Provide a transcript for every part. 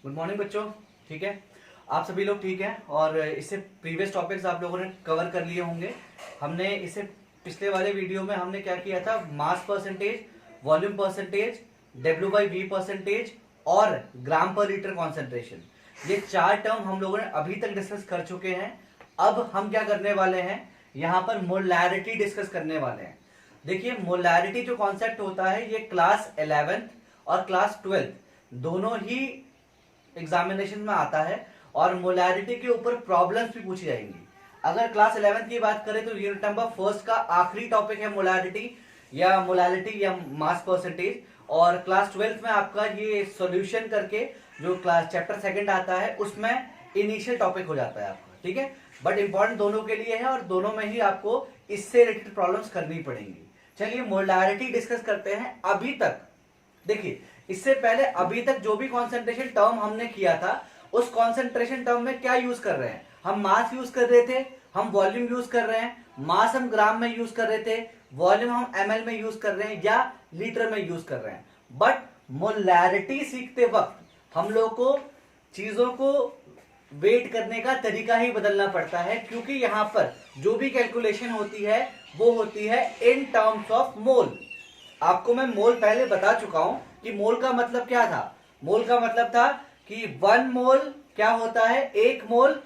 Good morning बच्चों। ठीक है, आप सभी लोग ठीक हैं। और इससे प्रीवियस टॉपिक्स आप लोगों ने कवर कर लिए होंगे। हमने इससे पिछले वाले वीडियो में हमने क्या किया था, mass percentage, volume percentage, W/V percentage और ग्राम पर लीटर कॉन्सेंट्रेशन, ये चार टर्म हम लोगों ने अभी तक डिस्कस कर चुके हैं। अब हम क्या करने वाले हैं, यहाँ पर मोलैरिटी डिस्कस करने वाले हैं। देखिए, मोलैरिटी जो कॉन्सेप्ट होता है ये क्लास 11th और क्लास 12th दोनों ही एग्जामिनेशन में आता है और मोलैरिटी के ऊपर प्रॉब्लम्स भी पूछी जाएंगी। अगर क्लास 11th की बात करें तो यूनिट नंबर फर्स्ट का आखिरी टॉपिक है मोलैरिटी या मोलैरिटी या मास परसेंटेज, और क्लास 12th में आपका ये सॉल्यूशन करके जो क्लास चैप्टर सेकंड आता है उसमें इनिशियल टॉपिक हो जाता है आपका। ठीक है, बट इंपॉर्टेंट दोनों के लिए है और दोनों में ही आपको इससे रिलेटेड प्रॉब्लम्स करनी पड़ेंगी। चलिए मोलैरिटी डिस्कस करते हैं। अभी तक देखिए, इससे पहले अभी तक जो भी कॉन्सेंट्रेशन टर्म हमने किया था उस कॉन्सेंट्रेशन टर्म में क्या यूज कर रहे हैं, हम मास यूज कर रहे थे, हम वॉल्यूम यूज कर रहे हैं, मास हम ग्राम में यूज कर रहे थे, वॉल्यूम हम ml में यूज कर रहे हैं या लीटर में यूज कर रहे हैं। बट मोलैरिटी सीखते वक्त हम लोग को चीजों को वेट करने का तरीका ही बदलना पड़ता है, क्योंकि यहां पर जो भी कैलकुलेशन होती है वो होती है इन टर्म्स ऑफ मोल। आपको मैं मोल पहले बता चुका हूं कि मोल का मतलब क्या था। मोल का मतलब था कि 1 मोल क्या होता है, 1 मोल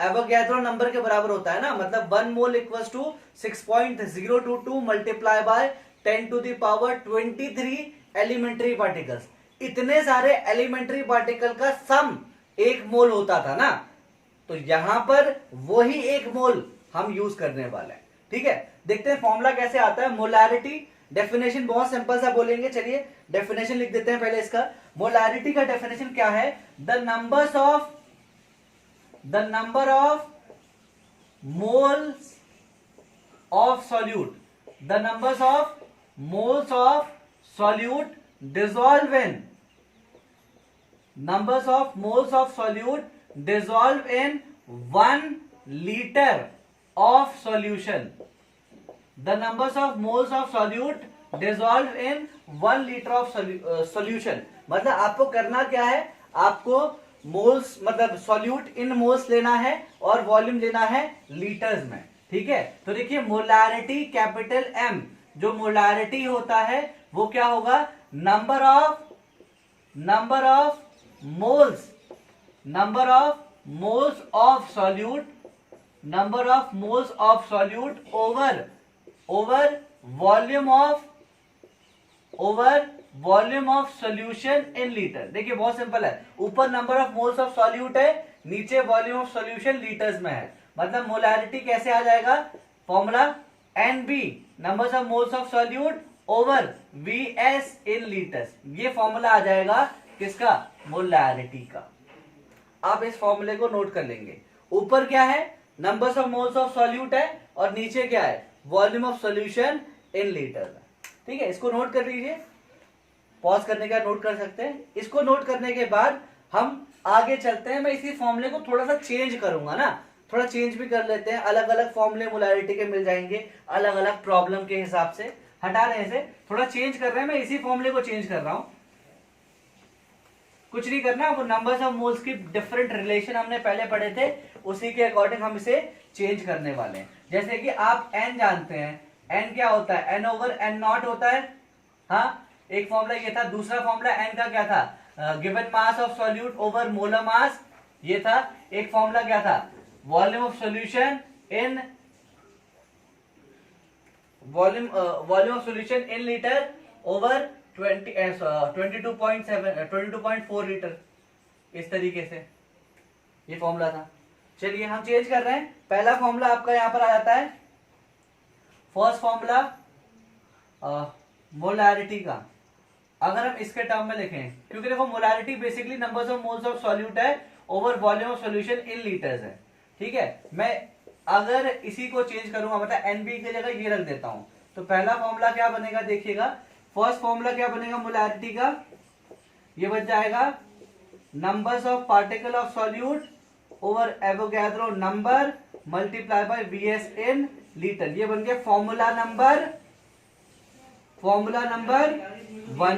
एवोगैड्रो नंबर के बराबर होता है ना। मतलब 1 mole equals to 6.022 multiply by 10⁻23 elementary particles. इतने सारे एलिमेंट्री पार्टिकल का सम 1 मोल होता था ना, तो यहां पर वही 1 मोल हम यूज करने वाले हैं। ठीक है, देखते हैं फॉर्मूला कैसे आता है। मोलैरिटी डेफिनेशन बहुत सिंपल सा बोलेंगे। चलिए डेफिनेशन लिख देते हैं पहले इसका। मोलैरिटी का डेफिनेशन क्या है, the number of moles of solute, the numbers of moles of solute dissolve in, numbers of moles of solute dissolve in 1 liter of solution. The numbers of moles of solute dissolve in 1 liter of solution. मतलब आपको करना क्या है, आपको moles मतलब solute in moles लेना है और वॉल्यूम लेना है लीटर्स में। ठीक है, तो देखिए मोलैरिटी कैपिटल M, जो मोलैरिटी होता है वो क्या होगा, number of moles of solute over volume of solution in liter। देखिए बहुत सिंपल है, ऊपर number of moles of solute है, नीचे वॉल्यूम ऑफ सॉल्यूशन लीटर्स में है। मतलब मोलैरिटी कैसे आ जाएगा, formula NB numbers of moles of solute over VS in litres. ये फॉर्मूला आ जाएगा किसका, मोलैरिटी का। आप इस फॉर्मूले को नोट कर लेंगे। ऊपर क्या है, numbers of moles of solute है और नीचे क्या है, volume of solution in litre. ठीक है, इसको नोट कर लीजिए, पॉज करने का नोट कर सकते हैं। इसको नोट करने के बाद हम आगे चलते हैं। मैं इसी फॉर्मूले को थोड़ा सा चेंज करूंगा ना, थोड़ा चेंज भी कर लेते हैं। अलग अलग फॉर्मूले मोलैरिटी के मिल जाएंगे अलग अलग प्रॉब्लम के हिसाब से। हटा रहे हैं, थोड़ा चेंज कर रहे हैं, मैं इसी फॉर्मूले को चेंज कर रहा हूं। कुछ नहीं करना, वो नंबर्स ऑफ मोल्स की डिफरेंट रिलेशन हमने पहले पढ़े थे, उसी के अकॉर्डिंग हम इसे चेंज करने वाले हैं। जैसे कि आप n जानते हैं, n क्या होता है, n/n0 होता है। हाँ, एक फॉर्मूला ये था। दूसरा फॉर्मूला n का क्या था, given mass of solute over molar mass, ये था। एक फॉर्मूला क्या था, volume of solution in litre over 22.4 litre. इस तरीके से ये फॉर्मूला था। चलिए हम चेंज कर रहे हैं। पहला फॉर्मूला आपका यहां पर आ जाता है, फर्स्ट फॉर्मूला मोलैरिटी का। अगर हम इसके टर्म में लिखें, क्योंकि देखो molarity basically numbers of moles of solute है over volume of solution in litres है। ठीक है, मैं अगर इसी को चेंज करूंगा, मतलब NB की जगह ये रख देता हूं, तो पहला फॉर्मूला क्या बनेगा, देखिएगा। फर्स्ट फॉर्मूला क्या बनेगा मोलैरिटी का, ये बन जाएगा numbers of particle of solute over Avogadro number multiply by VS in litre. ये बन गया फॉर्मूला नंबर 1।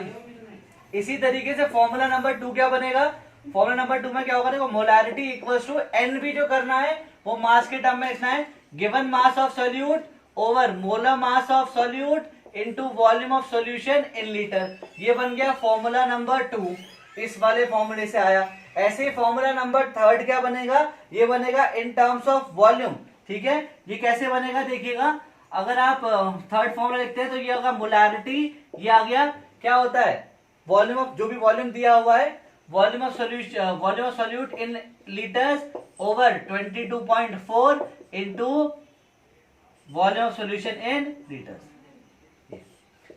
इसी तरीके से फॉर्मूला नंबर 2 क्या बनेगा, फॉर्मूला नंबर 2 में क्या होगा देखो, मोलैरिटी इक्वल्स टू एन भी जो करना है वो मास के टर्म में लिखना है, given mass of solute over molar mass of solute into volume of solution in litre. ये बन गया फॉर्मूला नंबर 2, इस वाले फॉर्मूले से आया। ऐसे फॉर्मूला नंबर 3 क्या बनेगा, ये बनेगा इन टर्म्स ऑफ वॉल्यूम। ठीक है, ये कैसे बनेगा देखिएगा, अगर आप थर्ड फॉर्मूला लिखते हैं तो ये होगा मोलैरिटी, ये आ गया क्या होता है वॉल्यूम ऑफ, जो भी वॉल्यूम दिया हुआ है volume of solution, volume of solute in litres over 22.4 into volume of solution in litres.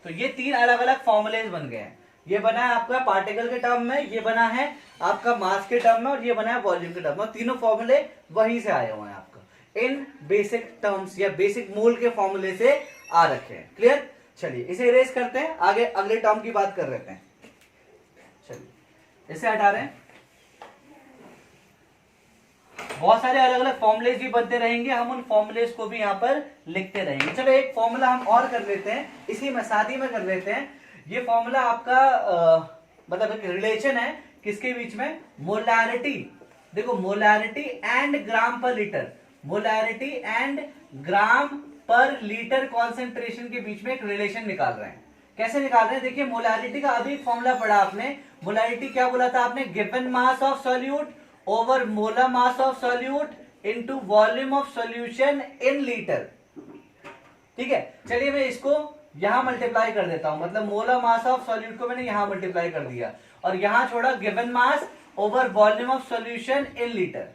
तो ये 3 अलग अलग फॉर्मूलेज बन गए हैं। ये बना है आपका पार्टिकल के टर्म में, ये बना है आपका मास के टर्म में, और ये बना है वॉल्यूम के टर्म में। तीनों फॉर्मूले वहीं से आए हुए हैं आपका, इन बेसिक टर्म्स या बेसिक मोल के फॉर्मूले से आ रखे हैं। क्लियर, चलिए इसे इरेज करते हैं, आगे अगले टर्म की बात कर लेते हैं। चलिए इसे हटा रहे हैं। बहुत सारे अलग अलग फॉर्मुलेज भी बनते रहेंगे, हम उन फॉर्मुलेज को भी यहाँ पर लिखते रहेंगे। चलो एक फॉर्मूला हम और कर लेते हैं, इसी में साथ ही में कर लेते हैं। ये फॉर्मूला आपका मतलब एक रिलेशन है किसके बीच में, मोलैरिटी। देखो molarity and gram per litre, molarity and gram per litre concentration के बीच में एक रिलेशन निकाल रहे हैं। कैसे निकाल रहे हैं देखिए, मोलैरिटी का अभी फॉर्मूला पढ़ा आपने। मोलैरिटी क्या बोला था आपने, given mass of solute over molar mass of solute into volume of solution in litre. ठीक है, चलिए मैं इसको यहां मल्टीप्लाई कर देता हूं, मतलब मोलर मास ऑफ सॉल्यूट को मैंने यहां मल्टीप्लाई कर दिया और यहां छोड़ा given mass over volume of solution in litre.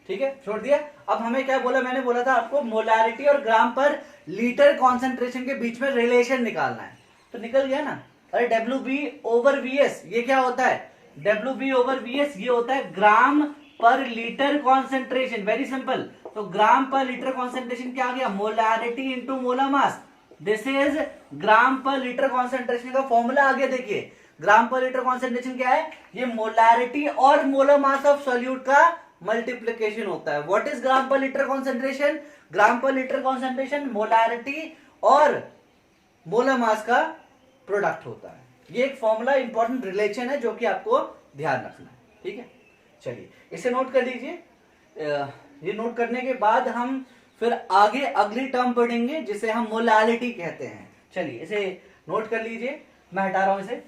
ठीक है, छोड़ दिया। अब हमें क्या बोला, मैंने बोला था आपको मोलैरिटी और ग्राम पर लीटर कॉन्सेंट्रेशन के बीच में रिलेशन निकालना है, तो निकल गया ना। अरे WB ओवर VS ये क्या होता है, WB ओवर VS ये होता है ग्राम per litre concentration. Very simple, तो ग्राम पर लीटर कॉन्सेंट्रेशन क्या आ गया, molarity into molar mass. This is gram per litre concentration का फॉर्मूला आ गया। देखिए ग्राम पर लीटर कॉन्सेंट्रेशन क्या है, ये मोलैरिटी और मोलर मास ऑफ सॉल्यूट का मल्टीप्लिकेशन होता है। What is gram per litre concentration, gram per litre concentration molarity और मोलर मास का प्रोडक्ट होता है। ये एक फॉर्मूला इंपॉर्टेंट रिलेशन है जो कि आपको ध्यान रखना है। ठीक है, चलिए इसे नोट कर लीजिए। ये नोट करने के बाद हम फिर आगे अगली टर्म पढ़ेंगे जिसे हम मोलैरिटी कहते हैं। चलिए इसे नोट कर लीजिए, मैं हटा रहा हूं इसे।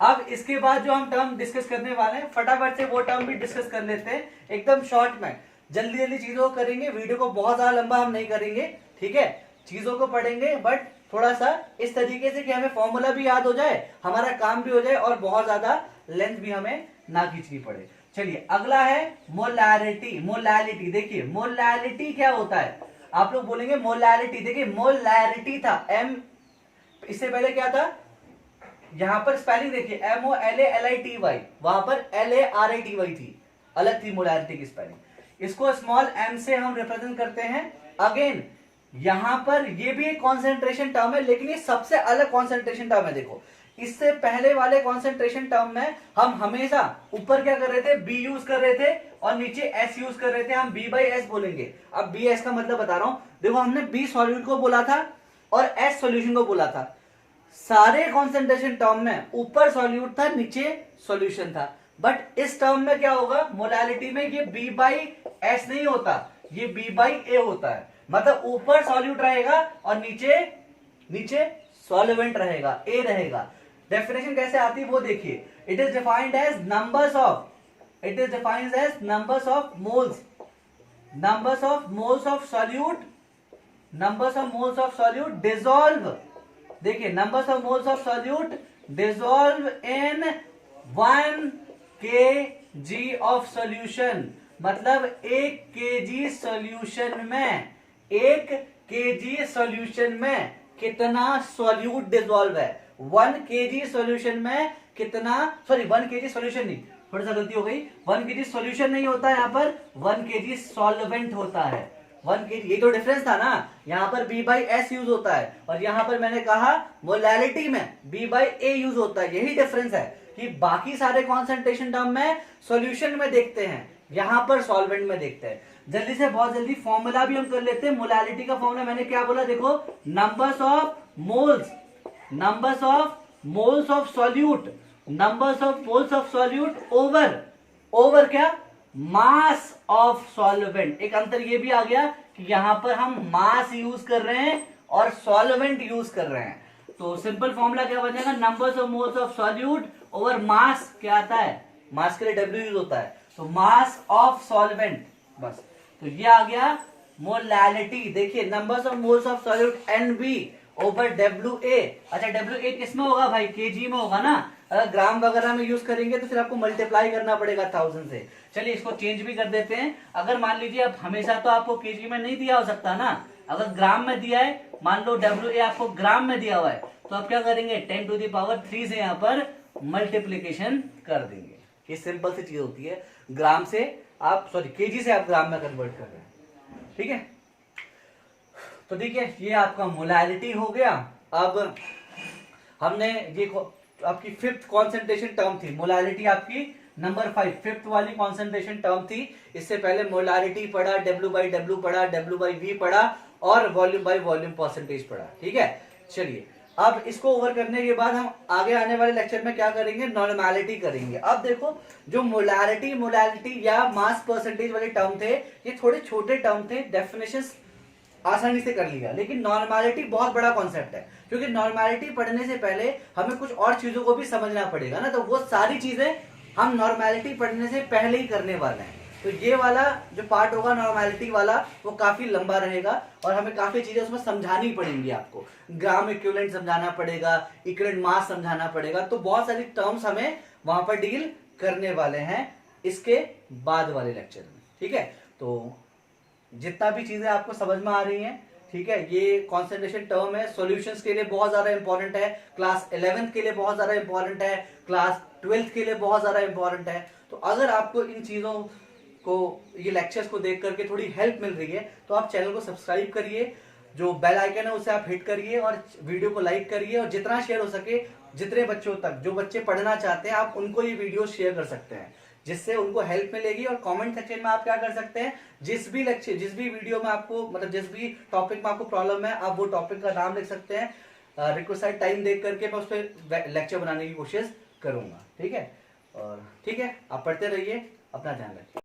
अब इसके बाद जो हम टर्म डिस्कस करने वाले हैं फटाफट से वो टर्म भी डिस्कस कर लेते हैं, एकदम शॉर्ट में। जल्दी जल्दी चीजों को करेंगे, वीडियो को बहुत ज्यादा लंबा हम नहीं करेंगे। ठीक है, चीजों को पढ़ेंगे बट थोड़ा सा इस तरीके से कि हमें फॉर्मूला भी याद हो जाए, हमारा काम भी हो जाए और बहुत ज्यादा लेंथ भी हमें ना खींचनी पड़े। चलिए अगला है मोलैरिटी। मोलैरिटी देखिए, मोलैरिटी क्या होता है, आप लोग बोलेंगे मोलैरिटी। देखिए मोलैरिटी था M, इससे पहले क्या था, यहां पर स्पेलिंग देखिए MOLALITY, वहां पर LARITY थी, अलग थी मोलैरिटी की स्पेलिंग। इसको स्मॉल m से हम रिप्रेजेंट करते हैं। अगेन यहां पर ये भी एक कॉन्सेंट्रेशन टर्म है, लेकिन ये सबसे अलग कॉन्सेंट्रेशन टर्म है। देखो इससे पहले वाले कॉन्सेंट्रेशन टर्म में हम हमेशा ऊपर क्या कर रहे थे, B यूज कर रहे थे और नीचे S यूज कर रहे थे, हम B/S बोलेंगे। अब BS का मतलब बता रहा हूं, देखो हमने B सॉल्यूट को बोला था और S सॉल्यूशन को बोला था। सारे कॉन्सेंट्रेशन टर्म में ऊपर सॉल्यूट था, नीचे सॉल्यूशन था। बट इस टर्म में क्या होगा, मोलैरिटी में ये B/S नहीं होता, ये B/A होता है। मतलब ऊपर सॉल्यूट रहेगा और नीचे सॉल्वेंट रहेगा, A रहेगा। डेफिनेशन कैसे आती है वो देखिए, it is defined as numbers of, it is defined as numbers of moles, numbers of moles of solute, numbers of moles of solute dissolve. देखिए numbers of moles of solute dissolve in 1 kg of solution. मतलब 1 kg solution में, 1 kg solution में कितना solute dissolve है। 1 kg solution में कितना, sorry 1 kg solution नहीं, थोड़ी सा गलती हो गई, 1 kg सॉल्यूशन नहीं होता है, यहाँ पर 1 kg सॉल्वेंट होता है। 1 kg, ये तो डिफरेंस था ना, यहाँ पर B/S यूज होता है और यहाँ पर मैंने कहा मोलैरिटी में B/A यूज होता है। यही डिफरेंस है कि बाकी सारे कॉन्सेंट्रेशन टर्म में सॉल्यूशन में देखते हैं, यहाँ पर सॉल्वेंट में देखते हैं। जल्दी से बहुत जल्दी फॉर्मूला भी हम कर लेते हैं। मोलैरिटी का फॉर्मूला मैंने क्या बोला, देखो numbers of moles, numbers of moles of solute numbers of moles of solute over क्या, मास ऑफ सॉल्वेंट। एक अंतर ये भी आ गया कि यहां पर हम मास यूज कर रहे हैं और सॉल्वेंट यूज कर रहे हैं। तो सिंपल फॉर्मूला क्या बन जाएगा, numbers of moles of solute over mass, क्या आता है, मास के लिए W यूज होता है, तो मास ऑफ सॉल्वेंट, बस। तो ये आ गया मोलैलिटी। देखिए numbers of moles of solute NB over WA। अच्छा WA किस में होगा भाई, kg में होगा ना। अगर ग्राम वगैरह में यूज करेंगे तो फिर आपको मल्टीप्लाई करना पड़ेगा 1000 से। चलिए इसको चेंज भी कर देते हैं। अगर मान लीजिए अब हमेशा तो आपको kg में नहीं दिया हो सकता ना, अगर ग्राम में दिया है, मान लो WA आपको ग्राम में दिया हुआ है, तो आप क्या करेंगे 10⁻³ से यहाँ पर मल्टीप्लीकेशन कर देंगे। ये सिंपल सी चीज होती है, ग्राम से आप kg से आप ग्राम में कन्वर्ट कर रहे हैं, ठीक है। तो ठीक है, ये आपका मोलैलिटी हो गया। अब हमने ये आपकी फिफ्थ कॉन्सेंट्रेशन टर्म थी, मोलैलिटी आपकी नंबर 5 फिफ्थ वाली कॉन्सेंट्रेशन टर्म थी। इससे पहले मोलैलिटी पढ़ा, W/W पढ़ा, W/V पढ़ा और वॉल्यूम बाय वॉल्यूम परसेंटेज पढ़ा, ठीक है। चलिए अब इसको ओवर करने के बाद हम आगे आने वाले लेक्चर में क्या करेंगे, नॉर्मैलिटी करेंगे। अब देखो जो मोलैलिटी या मास परसेंटेज वाले टर्म थे, ये थोड़े छोटे टर्म थे, डेफिनेशंस आसानी से कर लिया, लेकिन नॉर्मैलिटी बहुत बड़ा कॉन्सेप्ट है, क्योंकि नॉर्मैलिटी पढ़ने से पहले हमें कुछ और चीजों को भी समझना पड़ेगा ना, तो वो सारी चीजें हम नॉर्मैलिटी पढ़ने से पहले ही करने वाले हैं। तो ये वाला जो पार्ट होगा नॉर्मैलिटी वाला, वो काफी लंबा रहेगा और हमें काफी चीजें उसमें समझानी पड़ेंगी। आपको ग्राम इक्विवेलेंट समझाना पड़ेगा, इक्विवेलेंट मास समझाना पड़ेगा, तो बहुत सारी टर्म्स हमें वहां पर डील करने वाले हैं इसके बाद वाले लेक्चर में, ठीक है। तो जितना भी चीजें आपको समझ में आ रही हैं, ठीक है, ये कॉन्सेंट्रेशन टर्म है, सॉल्यूशंस के लिए बहुत ज्यादा इंपॉर्टेंट है, क्लास 11th के लिए बहुत ज्यादा इंपॉर्टेंट है, क्लास 12th के लिए बहुत ज्यादा इंपॉर्टेंट है। तो अगर आपको इन चीजों को, ये लेक्चर्स को देख करके थोड़ी हेल्प मिल रही है, तो आप चैनल को सब्सक्राइब करिए, जो बेल आइकन है उसे आप हिट करिए और वीडियो को लाइक करिए, और जितना शेयर हो सके जितने बच्चों तक, जो बच्चे पढ़ना चाहते हैं, आप उनको ये वीडियो शेयर कर सकते हैं, जिससे उनको हेल्प मिलेगी। और कमेंट सेक्शन में आप क्या कर सकते हैं, जिस भी लेक्चर, जिस भी वीडियो में आपको, मतलब जिस भी टॉपिक में आपको प्रॉब्लम है, आप वो टॉपिक का नाम लिख सकते हैं। रिक्वेस्ट टाइम देख करके मैं उस पर लेक्चर बनाने की कोशिश करूंगा, ठीक है। और ठीक है, आप पढ़ते रहिए, अपना ध्यान रखिए।